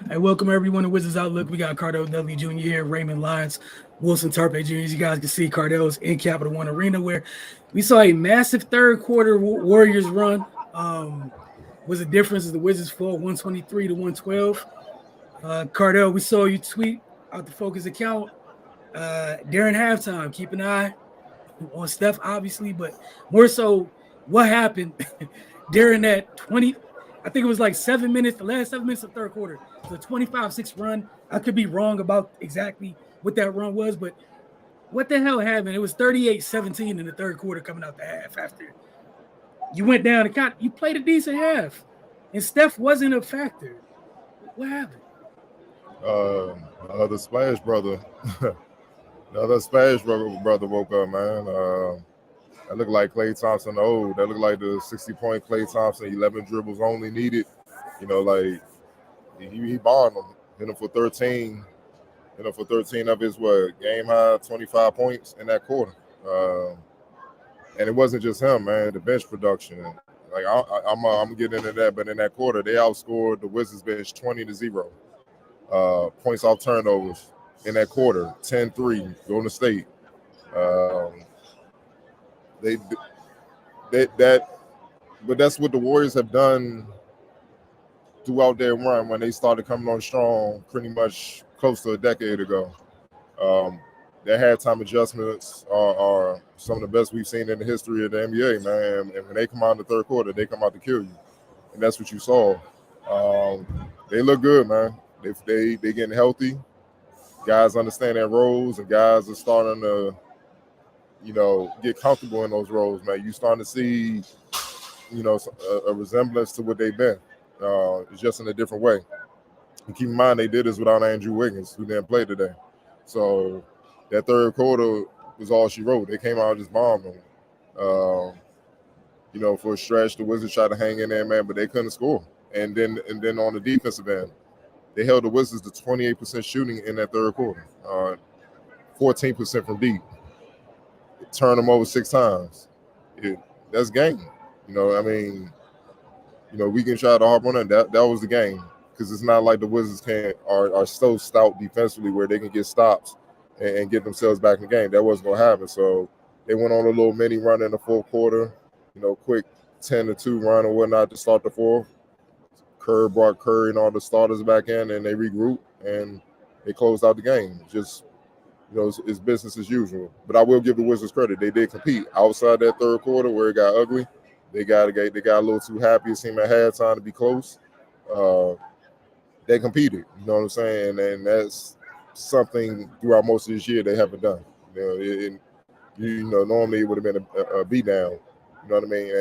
Hey, welcome everyone to Wizards Outlook. We got Cardell Dudley Jr. here, Raymond Lyons, Wilson Tarpe Jr. As you guys can see, Cardell's in Capital One Arena, where we saw a massive third quarter Warriors run. Was the difference is the Wizards fall 123 to 112. Cardell, we saw you tweet out the Focus account during halftime. Keep an eye on Steph, obviously, but more so what happened during that 20. I think it was like 7 minutes, the last 7 minutes of the third quarter. The 25-6 run. I could be wrong about exactly what that run was, but what the hell happened? It was 38-17 in the third quarter coming out the half after you went down and you played a decent half. And Steph wasn't a factor. What happened? The Splash brother, the other Splash brother woke up, man. That looked like Klay Thompson old. That looked like the 60-point Klay Thompson, 11 dribbles only needed. Like he bombed him, hit him for 13. For 13 of his game high 25 points in that quarter. And it wasn't just him, man. The bench production, like I'm getting into that, but in that quarter they outscored the Wizards bench 20-0. Points off turnovers in that quarter, 10-3, Golden State. They that, but that's what the Warriors have done throughout their run when they started coming on strong, pretty much close to a decade ago. Their halftime adjustments are some of the best we've seen in the history of the NBA, man. And when they come out in the third quarter, they come out to kill you, and that's what you saw. They look good, man. They getting healthy. Guys understand their roles, and guys are starting to, get comfortable in those roles, man. You starting to see, a resemblance to what they've been. It's just in a different way. And keep in mind, they did this without Andrew Wiggins, who didn't play today. So that third quarter was all she wrote. They came out and just bombed them. For a stretch, the Wizards tried to hang in there, man, but they couldn't score. And then on the defensive end, they held the Wizards to 28% shooting in that third quarter, 14% from deep. Turned them over 6 times. That's game. We can try to harp on that. That was the game, because it's not like the Wizards are so stout defensively where they can get stops and get themselves back in the game. That wasn't going to happen. So they went on a little mini run in the fourth quarter, quick 10-2 run or whatnot to start the fourth. Kerr brought Curry and all the starters back in, and they regrouped, and they closed out the game. Just, it's business as usual. But I will give the Wizards credit. They did compete. Outside that third quarter where it got ugly, they got a little too happy. It seemed at halftime to be close. They competed, you know what I'm saying? And that's something throughout most of this year they haven't done. Normally it would have been a beat down, you know what I mean?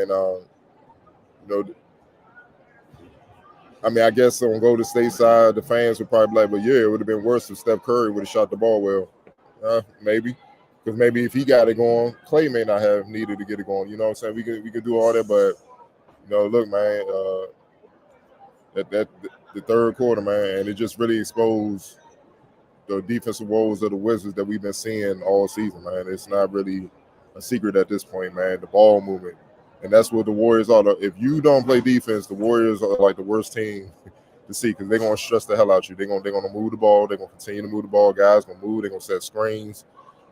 And, I guess on Golden State side, the fans would probably be like, but yeah, it would have been worse if Steph Curry would have shot the ball well. Maybe. Because maybe if he got it going, Klay may not have needed to get it going. You know what I'm saying? We could do all that, but, look, man, the third quarter, man, and it just really exposed the defensive woes of the Wizards that we've been seeing all season, man. It's not really a secret at this point, man. The ball movement. And that's what the Warriors are. If you don't play defense, the Warriors are like the worst team to see, because they're going to stress the hell out you. They're going to move the ball. They're going to continue to move the ball. Guys going to move. They're going to set screens.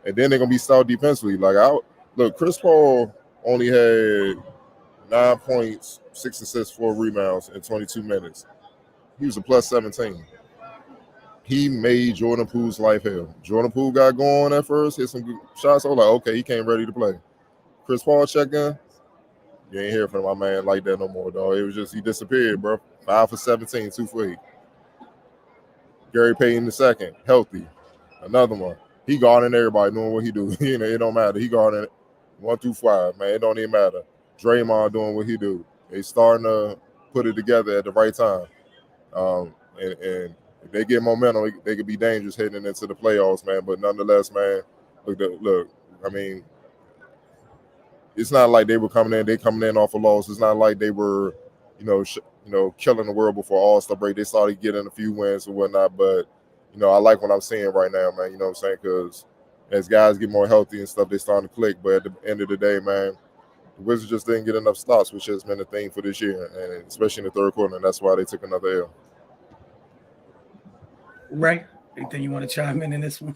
And then they're going to be stout defensively. Look, Chris Paul only had 9 points, 6 assists, 4 rebounds in 22 minutes. He was a plus 17. He made Jordan Poole's life hell. Jordan Poole got going at first, hit some good shots. I was like, okay, he came ready to play. Chris Paul checked in. You ain't hear from my man like that no more, dog. It was just, he disappeared, bro. 5 for 17, 2 for 8. Gary Payton II, healthy. Another one. He guarding everybody, doing what he do. It don't matter. He guarding 1 through 5, man. It don't even matter. Draymond doing what he do. They starting to put it together at the right time. And if they get momentum, they could be dangerous heading into the playoffs, man. But nonetheless, man, look. I mean, it's not like they were coming in. They coming in off a loss. It's not like they were, killing the world before All-Star break. They started getting a few wins and whatnot. But I like what I'm seeing right now, man. You know what I'm saying? Because as guys get more healthy and stuff, they starting to click. But at the end of the day, man, the Wizards just didn't get enough stops, which has been the thing for this year, and especially in the third quarter. And that's why they took another L. Right. Anything you want to chime in this one?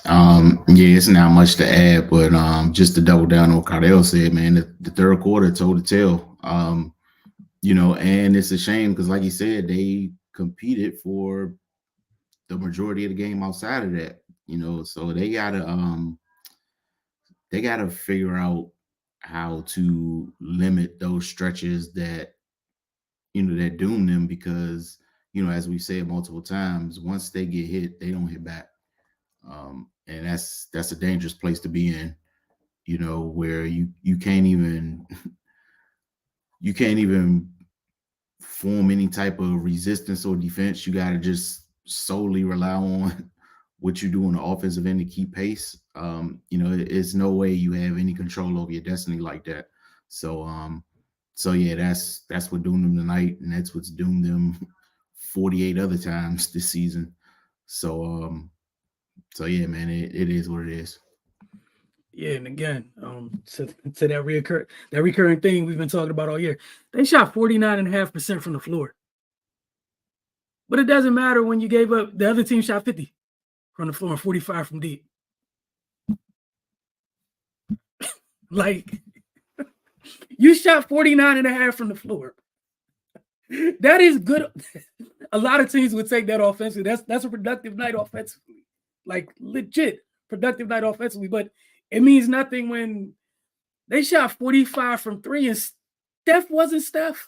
Yeah, it's not much to add, but just to double down on what Cardell said, man, the third quarter told the tale. And it's a shame because, like you said, they competed for the majority of the game outside of that. So they gotta figure out how to limit those stretches that doom them because as we said multiple times, once they get hit, they don't hit back. And that's a dangerous place to be in, where you can't even you can't even form any type of resistance or defense. You got to just solely rely on what you do on the offensive end to keep pace. It's no way you have any control over your destiny like that. So yeah, that's what doomed them tonight, and that's what's doomed them 48 other times this season. So yeah, man, it is what it is. Yeah, and again, to that recurring thing we've been talking about all year, they shot 49.5% from the floor. But it doesn't matter when you gave up. The other team shot 50 from the floor and 45 from deep. Like, you shot 49.5 from the floor. That is good. A lot of teams would take that offensively. That's a productive night offensively. Like, legit productive night offensively. But it means nothing when they shot 45 from three and Steph wasn't Steph.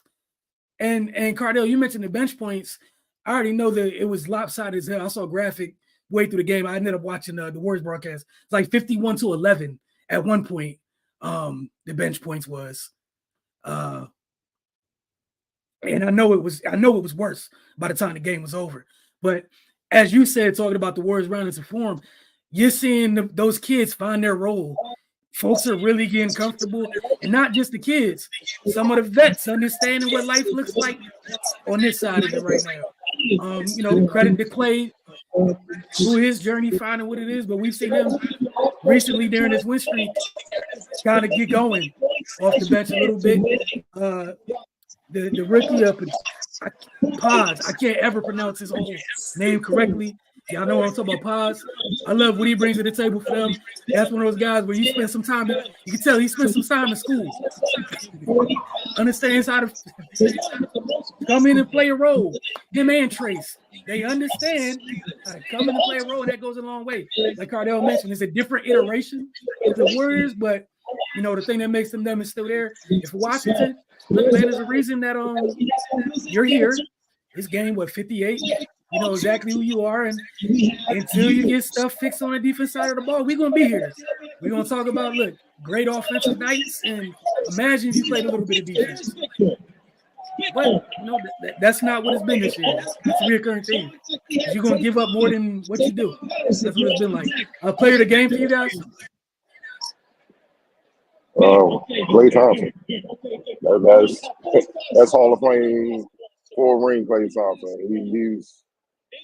And Cardell, you mentioned the bench points. I already know that it was lopsided as hell. I saw a graphic way through the game. I ended up watching the Warriors broadcast. It's like 51-11 at one point. The bench points was, and I know it was worse by the time the game was over. But as you said, talking about the Warriors round into form, you're seeing those kids find their role. Folks are really getting comfortable, and not just the kids. Some of the vets understanding what life looks like on this side of it right now. Credit to Clay through his journey finding what it is, but we've seen him recently during this win streak kind of get going off the bench a little bit. The rookie up Paz, I can't ever pronounce his whole name correctly. Y'all know what I'm talking about, Paz. I love what he brings to the table for them. That's one of those guys where you spend some time. You can tell he spent some time in school. Understands how to come in and play a role. Him and Trace, they understand how to come in and play a role, and that goes a long way. Like Cardell mentioned, it's a different iteration of the Warriors, but the thing that makes them is still there. If Washington, look, man, there's a reason that you're here. This game, 58? You know exactly who you are, and until you get stuff fixed on the defense side of the ball, we're gonna be here. We're gonna talk about great offensive nights, and imagine if you played a little bit of defense. But that's not what it's been this year. It's a recurring thing. You're gonna give up more than what you do. That's what it's been like. A player of the game for you guys? Klay Thompson. That's Hall of Fame 4-ring Klay Thompson.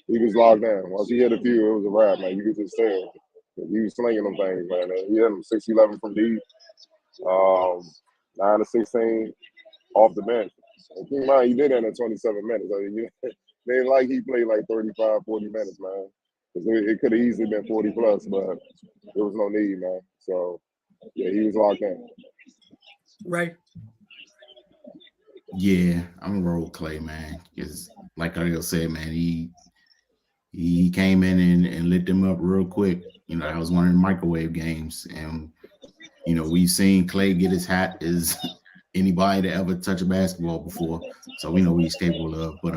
He was locked down. Once he hit a few, it was a wrap, man. You could just tell. He was slinging them things, man. He hit them 6-11 from deep, 9-16 off the bench. And keep in mind, he did that in 27 minutes. I mean, they didn't like he played like 35, 40 minutes, man. It could have easily been 40 plus, but there was no need, man. So, yeah, he was locked in. Right. Yeah, I'm gonna roll Clay, man. Because like Ariel said, man, he came in and lit them up real quick. That was one of the microwave games, and we've seen Clay get his hat as anybody to ever touch a basketball before, so we know what he's capable of. But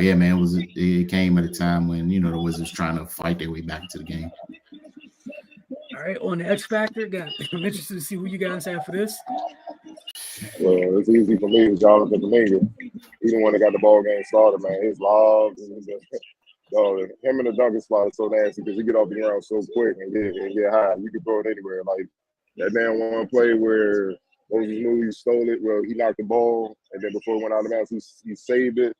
yeah, man, it came at a time when the Wizards trying to fight their way back into the game. All right, on the X Factor, I'm interested to see who you guys have for this. Well, it's easy for me. Jonathan Dominguez. He the one that got the ball game started, man. His lobs and him in the dunking spot is so nasty because he get off the ground so quick and get high. You can throw it anywhere. Like that damn one play where Moses Moody stole it. Well, he knocked the ball, and then before it went out of bounds, he saved it.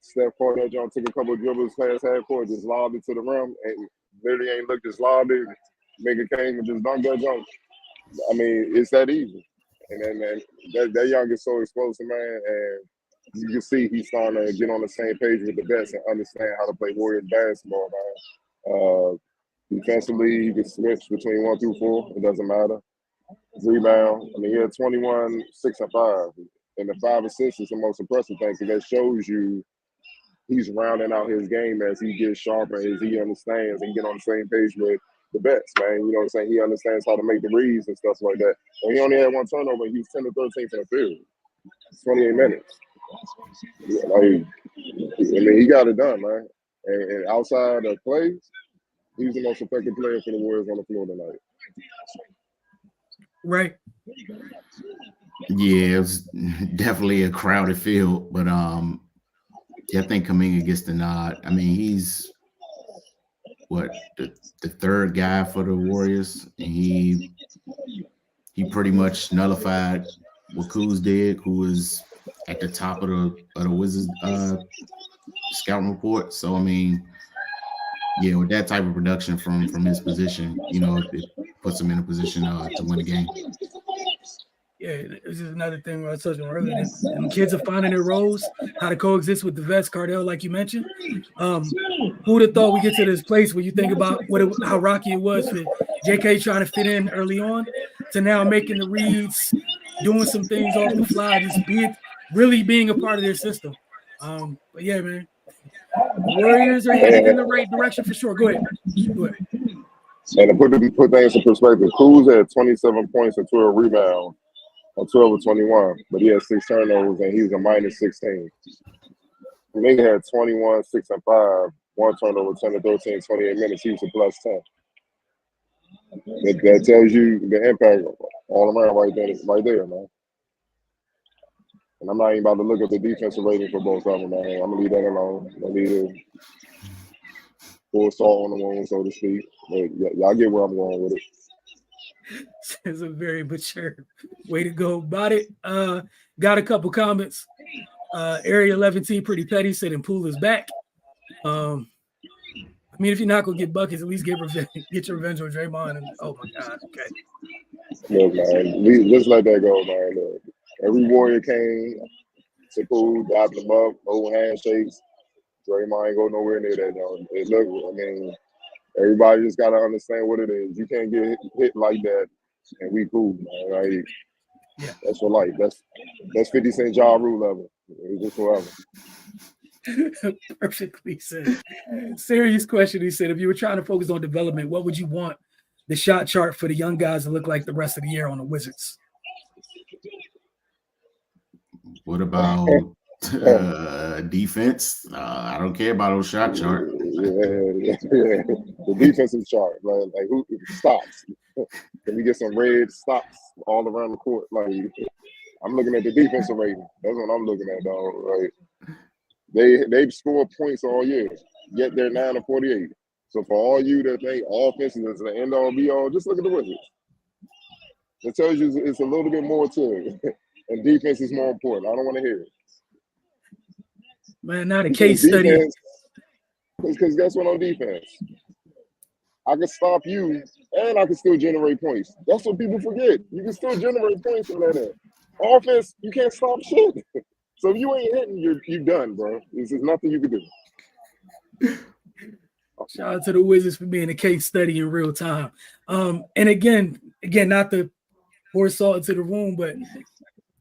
Steph caught that jump, took a couple of dribbles past half court, just lobbed it to the rim, and literally ain't looked, just lobbed it. Nigga came and just dunked that jump. I mean, it's that easy. And then that young is so explosive, man. And you can see he's starting to get on the same page with the vets and understand how to play Warriors basketball, man. Defensively, he can switch between 1 through 4. It doesn't matter. Rebound. I mean, he had 21, 6, and 5. And the 5 assists is the most impressive thing because that shows you he's rounding out his game as he gets sharper, as he understands and get on the same page with the vets, man. You know what I'm saying? He understands how to make the reads and stuff like that. And he only had 1 turnover. He was 10 to 13 from the field. 28 minutes. Like, I mean, he got it done, man. And outside of play, he's the most effective player for the Warriors on the floor tonight. Right. Yeah, it was definitely a crowded field, but yeah, I think Kuminga gets the nod. I mean, he's the third guy for the Warriors, and he pretty much nullified what Kuz did, who was at the top of the Wizards scouting report. So I mean, yeah, with that type of production from his position, you know, it puts him in a position to win a game. Yeah, this is another thing I was touching on earlier. And kids are finding their roles, how to coexist with the vets, Cardell, like you mentioned. Who would have thought we get to this place where you think about how rocky it was for JK trying to fit in early on to now making the reads, doing some things off the fly, just really being a part of their system. But yeah, man, Warriors are headed in the right direction for sure. Go ahead. And to put things in perspective, Kuz had 27 points and 12 rebounds on 12 of 21, but he had 6 turnovers and he was a minus 16. Nigga had 21, 6, and 5, 1 turnover, 10 to 13, 28 minutes. He was a plus 10. That tells you the impact all around right there, man. And I'm not even about to look at the defensive rating for both of them, man. I'm gonna leave that alone. I need to pour salt on the wound, so to speak. But y'all get where I'm going with it. It's a very mature way to go about it. Got a couple comments. Area 11 team pretty petty said, "And Poole is back." I mean, if you're not gonna get buckets, at least get your revenge on Draymond. And oh my God, okay. Look, man, just let that go, man. Look, every Warrior came to Poole, dapped him up, old handshakes. Draymond ain't go nowhere near that, though. Look, I mean, everybody just gotta understand what it is. You can't get hit like that, and we cool, man. Like, yeah, that's for life. That's 50 Cent Ja Rule level. It's just forever. Perfectly said. Serious question. He said, if you were trying to focus on development, what would you want the shot chart for the young guys to look like the rest of the year on the Wizards? What about defense? I don't care about those shot chart. Yeah. The defensive chart, like who stops? Can we get some red stops all around the court? Like, I'm looking at the defensive rating. That's what I'm looking at, dog. Right? They've scored points all year, yet they're 9 of 48. So for all you that think offense is the end all be all, just look at the Wizards. It tells you it's a little bit more to it, and defense is more important. I don't want to hear it. Man, not a case study. Because guess what? On defense, I can stop you, and I can still generate points. That's what people forget. You can still generate points from that end. Offense, you can't stop shit. So if you ain't hitting, you're done, bro. There's nothing you can do. Shout out to the Wizards for being a case study in real time. And again, not to pour salt into the room, but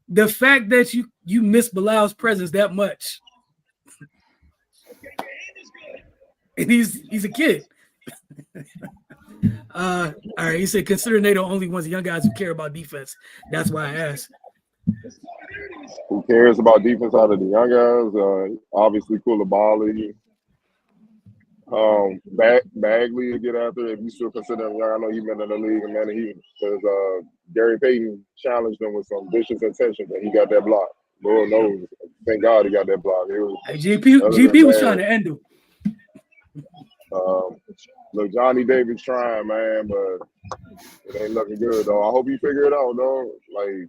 the fact that you miss Bilal's presence that much, and he's a kid. All right, he said, considering they're the only ones, the young guys who care about defense. That's why I asked. Who cares about defense out of the young guys? Obviously, Koulibaly. Bagley to get after if you still consider him young. I know he's been in the league, and man, because Gary Payton challenged him with some vicious intentions, and he got that block. Lord knows, thank God he got that block. GP was trying to end him. Look, Johnny Davis trying, man, but it ain't looking good though. I hope he figure it out though. Like,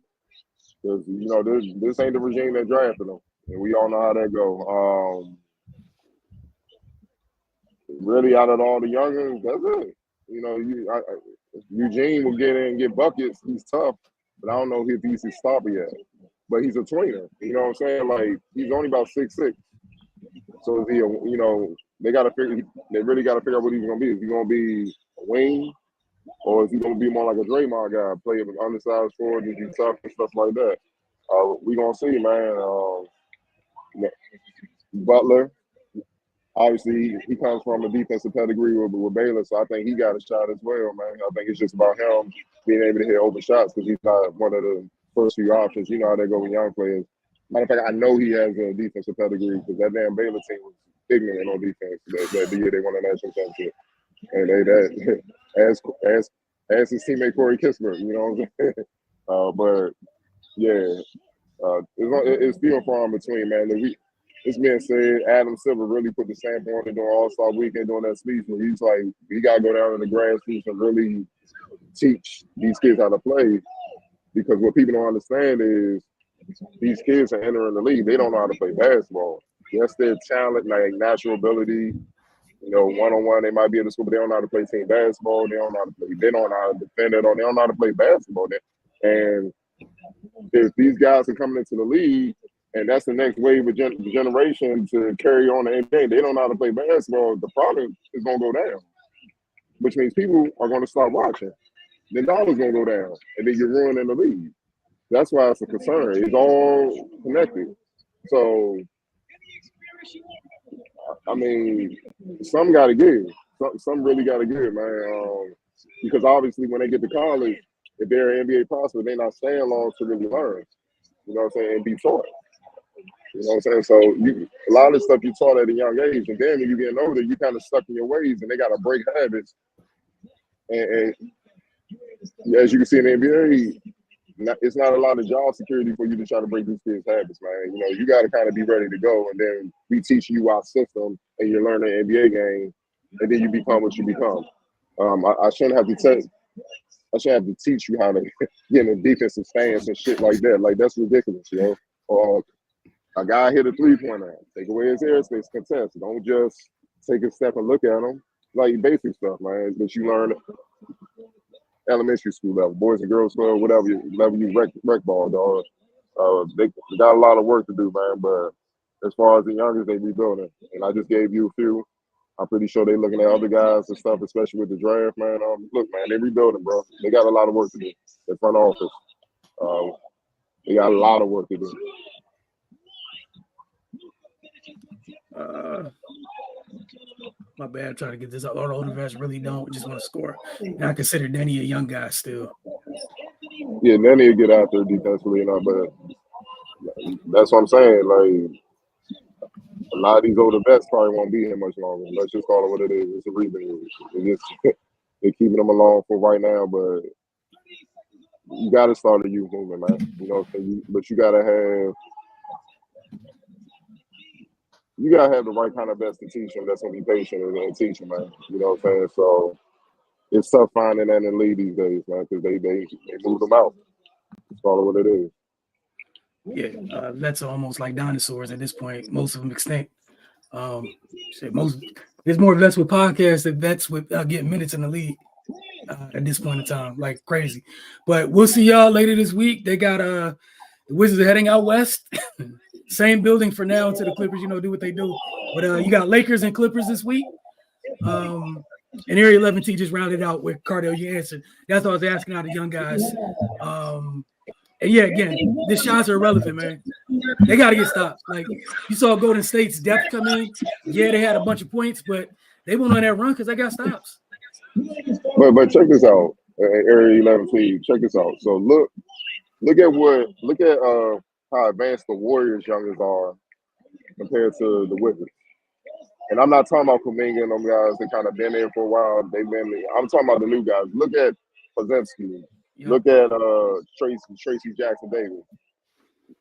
cause you know this ain't the regime that drafted him, and we all know how that go. Really, out of all the youngins, that's it. You know, Eugene will get in and get buckets. He's tough, but I don't know if he's a stopper yet. but he's a tweener. You know what I'm saying? Like he's only about 6'6". So is he? They got to figure. They really got to figure out what he's gonna be. Is he gonna be a wing, or is he gonna be more like a Draymond guy, play with undersized forward and do tough and stuff like that? We gonna see, man. Butler, obviously, he comes from a defensive pedigree with Baylor, so I think he got a shot as well, man. I think it's just about him being able to hit open shots because he's not one of the first few options. You know how they go with young players. Matter of fact, I know he has a defensive pedigree because that damn Baylor team was ignorant on defense the year they won the national championship. And they that as his teammate Corey Kispert, you know what I'm saying? But yeah, it's few and far in between, man. This being said, Adam Silver really put the stamp on it during All-Star Weekend during that speech where he's like, we got to go down in the grassroots and really teach these kids how to play, because what people don't understand is these kids are entering the league. They don't know how to play basketball. Yes, their talent, like natural ability, one-on-one, they might be able to score, but they don't know how to play team basketball. They don't know how to play. They don't know how to defend it, or they don't know how to play basketball. And if these guys are coming into the league, and that's the next wave of generation to carry on the NBA, they don't know how to play basketball, the product is going to go down, which means people are going to start watching. The dollar's going to go down, and then you're ruining the league. That's why it's a concern. It's all connected. So, I mean, some got to give. Some really got to give, man. Because obviously when they get to college, if they're an NBA prospect, they're not staying long to really learn. You know what I'm saying? And be taught. You know what I'm saying? So a lot of this stuff you taught at a young age, and then when you're getting older, you kind of stuck in your ways, and they got to break habits. And as you can see in the NBA, it's not a lot of job security for you to try to break these kids' habits, man. You got to kind of be ready to go, and then we teach you our system, and you learn the NBA game, and then you become what you become. I shouldn't have to teach you how to get in a defensive stance and shit like that. Like, that's ridiculous, Or a guy hit a three-pointer, take away his airspace contest. Don't just take a step and look at him. Like basic stuff, man, that you learn elementary school level, boys and girls club, whatever level you rec ball, dog. They got a lot of work to do, man. But as far as the youngest, they rebuilding. And I just gave you a few. I'm pretty sure they're looking at other guys and stuff, especially with the draft, man. Look, man, they rebuilding, bro. They got a lot of work to do. The front office, they got a lot of work to do. My bad. I'm trying to get this up. All the older vets really don't just want to score. And I consider Denny a young guy still. Yeah, Denny will get out there defensively, but that's what I'm saying. Like, a lot of these older vets probably won't be here much longer. Let's just call it what it is. It's a rebuild. They're keeping them along for right now, but you got to start a youth movement, man. But you got to have the right kind of vets to teach them. That's gonna be patient and teach them, man. You know what I'm saying? So it's tough finding that in the league these days, man, because they move them out. Let's call it what it is. Yeah, vets are almost like dinosaurs at this point. Most of them extinct. There's more vets with podcasts than vets with getting minutes in the league at this point in time, like crazy. But we'll see y'all later this week. They got the Wizards are heading out west. Same building for now until the Clippers, do what they do. But you got Lakers and Clippers this week. And Area 11T just rounded out with Cardell. You answered. That's what I was asking out of young guys. And yeah, again, the shots are irrelevant, man. They got to get stopped. Like, you saw Golden State's depth come in. Yeah, they had a bunch of points, but they went on that run because they got stops. But check this out, Area 11T. Check this out. So look at how advanced the Warriors youngers are compared to the Wizards. And I'm not talking about Kuminga and them guys that kind of been there for a while. I'm talking about the new guys. Look at Pozemski. Yep. Look at Tracy Jackson Davis.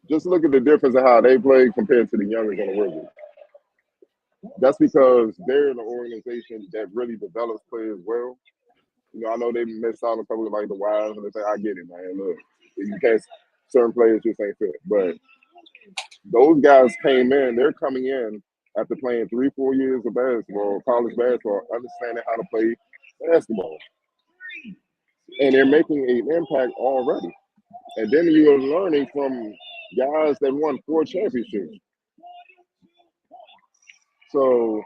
Just look at the difference in how they play compared to the youngers on the Wizards. That's because they're in an organization that really develops players well. I know they missed out on a couple of like the Wild and they say, I get it, man. Look, you can't. Certain players just ain't fit. But those guys came in, they're coming in after playing 3-4 years of basketball, college basketball, understanding how to play basketball. And they're making an impact already. And then you're learning from guys that won 4 championships. So,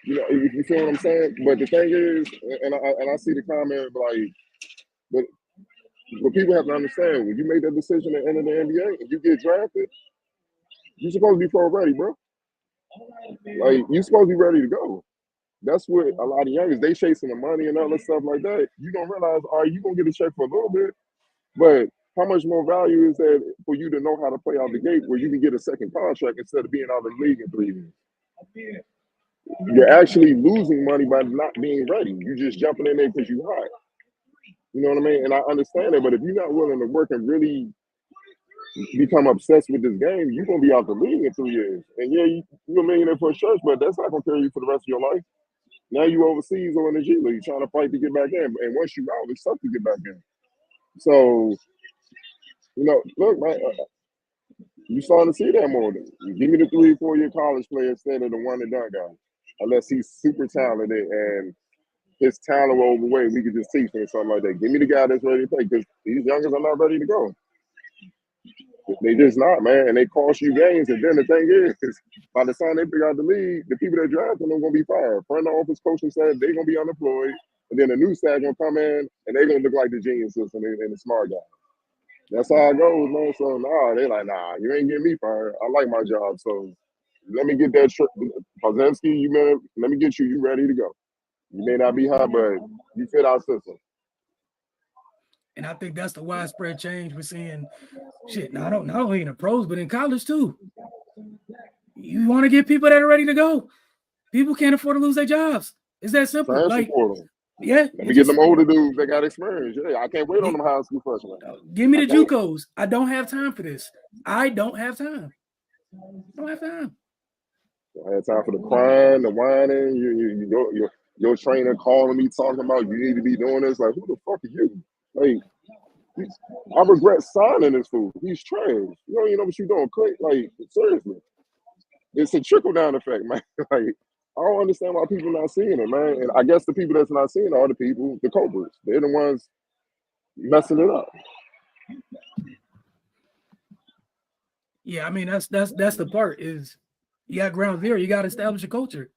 you feel what I'm saying? But the thing is, and I see the comment like, but what people have to understand, when you make that decision to enter the NBA and you get drafted, you're supposed to be pro ready, bro. Like, you're supposed to be ready to go. That's what a lot of youngers, they chasing the money and all that stuff like that. You don't realize, all right, you're going to get a check for a little bit, but how much more value is that for you to know how to play out the gate where you can get a second contract instead of being out of the league in 3 years? You're actually losing money by not being ready. You're just jumping in there because you're hot. You know what I mean? And I understand it, but if you're not willing to work and really become obsessed with this game, you're going to be out the league in 2 years. And yeah, you're a millionaire for a church, but that's not going to carry you for the rest of your life. Now you overseas or in the G League trying to fight to get back in. And once you're out, it's tough to get back in. So, look, man, you starting to see that more. Give me the 3 or 4 year college player instead of the one and done guy. Unless he's super talented and his talent will overweigh, we could just teach him or something like that. Give me the guy that's ready to play because these youngers are not ready to go. They just not, man. And they cost you games. And then the thing is, by the time they figure out the league, the people that drafted them are going to be fired. Front office coaching said they're going to be unemployed. And then the new staff going to come in and they're going to look like the geniuses and the smart guy. That's how it goes, man. So, they're like, you ain't getting me fired. I like my job. So, let me get that trip. Pozemski, let me get you. You ready to go. You may not be hot, but you fit our system. And I think that's the widespread change we're seeing. Not only in the pros, but in college too. You want to get people that are ready to go. People can't afford to lose their jobs. It's that simple. Yeah. Let me get them older dudes that got experience. Yeah, I can't wait on them high school freshmen. Give me the JUCOs. I don't have time for this. I don't have time. I don't have time. I had time for the crying, the whining. Your trainer calling me, talking about you need to be doing this. Like, who the fuck are you? Like, I regret signing this fool. He's trash. You don't even know what you're doing. Like, seriously. It's a trickle-down effect, man. Like, I don't understand why people not seeing it, man. And I guess the people that's not seeing it are the people, the culprits. They're the ones messing it up. Yeah, I mean, that's the part is you got ground zero. You got to establish a culture.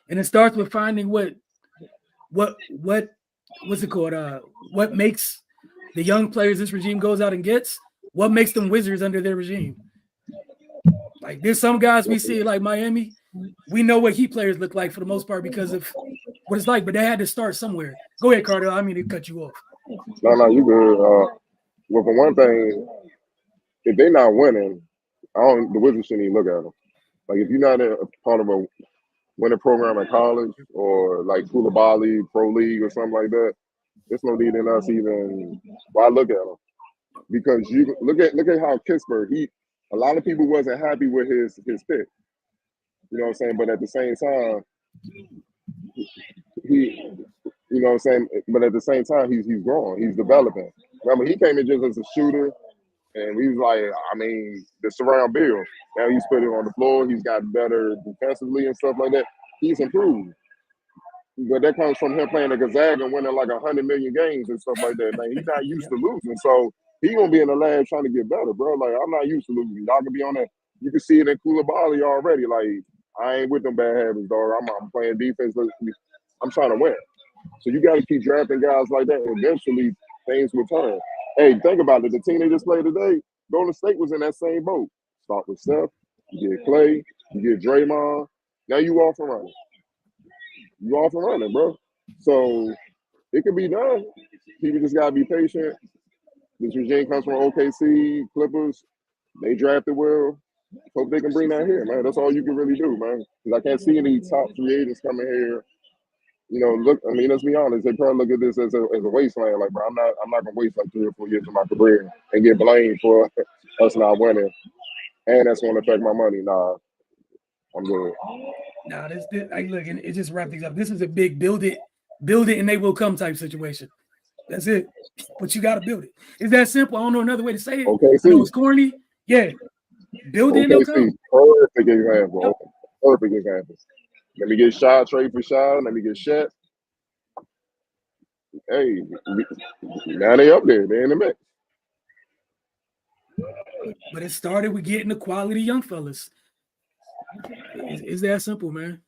And it starts with finding what's it called? What makes the young players this regime goes out and gets, what makes them wizards under their regime. Like there's some guys we see like Miami, we know what Heat players look like for the most part because of what it's like, but they had to start somewhere. Go ahead, Cardell. I mean to cut you off. No, you good. Well, for one thing, if they're not winning, the Wizards shouldn't even look at them. Like if you're not a part of a winning program at college or like Koulibaly Pro League or something like that, there's no need in us even. Why look at them? Because you look at how Pittsburgh. A lot of people wasn't happy with his pick. You know what I'm saying? But at the same time, you know what I'm saying? But at the same time, he's growing. He's developing. Remember, he came in just as a shooter, and he was like, the surround Bill. Now he's put it on the floor. He's got better defensively and stuff like that. He's improved. But that comes from him playing at Gonzaga and winning like 100 million games and stuff like that. Man, he's not used to losing. So he gonna be in the lab trying to get better, bro. Like I'm not used to losing. Y'all can be on that. You can see it in Koulibaly already. Like I ain't with them bad habits, dog. I'm playing defense. I'm trying to win. So you got to keep drafting guys like that. And eventually things will turn. Hey, think about it. The team they just played today, Golden State was in that same boat. Start with Steph. You get Clay. You get Draymond. Now you off and running. You off and running, bro. So it can be done. People just gotta be patient. This regime comes from OKC, Clippers. They drafted well. Hope they can bring that here, man. That's all you can really do, man. Because I can't see any top free agents coming here. Let's be honest. They probably look at this as a wasteland. Like, bro, I'm not gonna waste like 3 or 4 years of my career and get blamed for us not winning, and that's gonna affect my money. Nah, I'm good. Nah, look, and it just wrapped things up. This is a big build it, and they will come type situation. That's it. But you got to build it. It's that simple. I don't know another way to say it. Okay, I know it's corny. Yeah. Build it and they'll come. Perfect example. Perfect example. Let me get Shaw, trade for Shaw. Let me get Shet. Hey, now they up there. They're in the mix. But it started with getting the quality young fellas. It's that simple, man.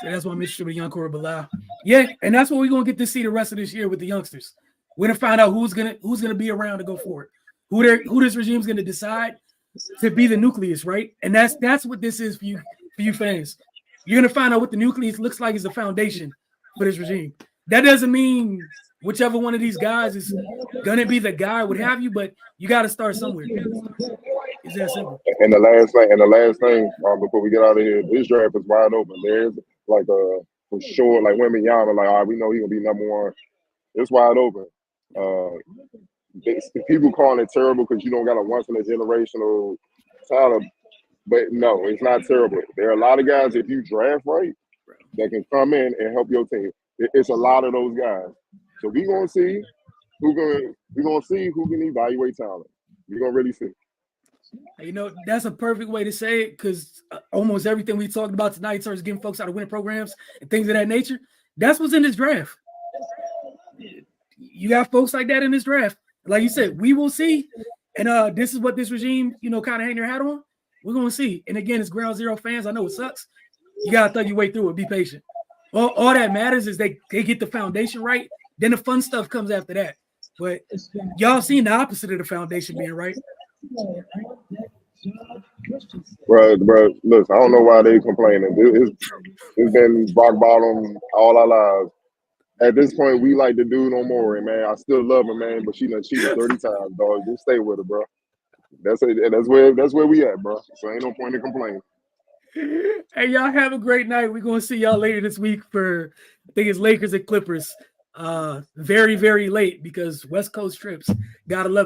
So that's why I'm interested with young Corey Bilal. Yeah, and that's what we're gonna get to see the rest of this year with the youngsters. We're gonna find out who's gonna be around to go forward. Who this regime's gonna decide to be the nucleus, right? And that's what this is for you fans. You're gonna find out what the nucleus looks like as the foundation for this regime. That doesn't mean whichever one of these guys is gonna be the guy, what have you, but you got to start somewhere. It's that simple. And the last thing, before we get out of here, this draft is wide open. There's like for sure, like Wembanyama, like, all right, we know he's gonna be number one. It's wide open. People calling it terrible because you don't got a once in a generational talent, but no, it's not terrible. There are a lot of guys, if you draft right, that can come in and help your team. It's a lot of those guys. So we're gonna see who can evaluate talent. We're gonna really see. You know, that's a perfect way to say it, because almost everything we talked about tonight, starts getting folks out of winning programs and things of that nature. That's what's in this draft. You got folks like that in this draft. Like you said, we will see. And this is what this regime, kind of hang their hat on. We're going to see. And again, it's ground zero fans. I know it sucks. You got to thug your way through it. Be patient. All that matters is they get the foundation right. Then the fun stuff comes after that. But y'all seen the opposite of the foundation being right. Bro, listen, I don't know why they complaining. It's been rock bottom all our lives. At this point, we like the dude no more, man. I still love her, man, but she done cheated 30 times, dog. Just stay with her, bro. That's where we at, bro. So ain't no point in complaining. Hey, y'all have a great night. We're gonna see y'all later this week for, I think it's Lakers and Clippers. Very, very late because West Coast trips. Gotta love